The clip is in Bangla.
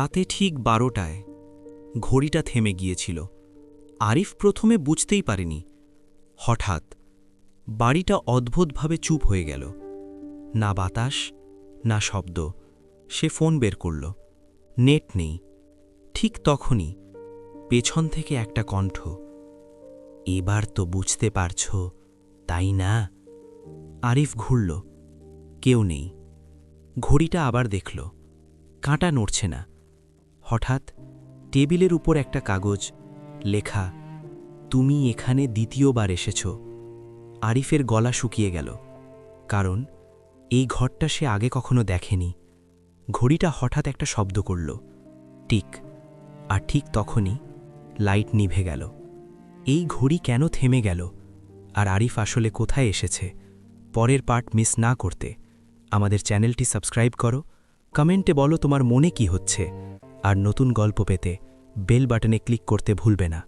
রাতে ঠিক 12টায় ঘড়িটা থেমে গিয়েছিল। আরিফ প্রথমে বুঝতেই পারেনি। হঠাৎ বাড়িটা অদ্ভুতভাবে চুপ হয়ে গেল। না বাতাস, না শব্দ। সে ফোন বের করল। নেট নেই। ঠিক তখনই পেছন থেকে একটা কণ্ঠ, এবার তো বুঝতে পারছ, তাই না? আরিফ ঘুরল। কেউ নেই। ঘড়িটা আবার দেখল। কাঁটা নড়ছে না। হঠাৎ টেবিলের উপর একটা কাগজ, লেখা, তুমি এখানে দ্বিতীয়বার এসেছ। আরিফের গলা শুকিয়ে গেল, কারণ এই ঘরটা সে আগে কখনো দেখেনি। ঘড়িটা হঠাৎ একটা শব্দ করল, টিক। আর ঠিক তখনই লাইট নিভে গেল। এই ঘড়ি কেন থেমে গেল, আর আরিফ আসলে কোথায় এসেছে? পরের পার্ট মিস না করতে আমাদের চ্যানেলটি সাবস্ক্রাইব করো, কমেন্টে বলো তোমার মনে কি হচ্ছে, আর নতুন গল্প পেতে বেল বাটনে ক্লিক করতে ভুলবে না।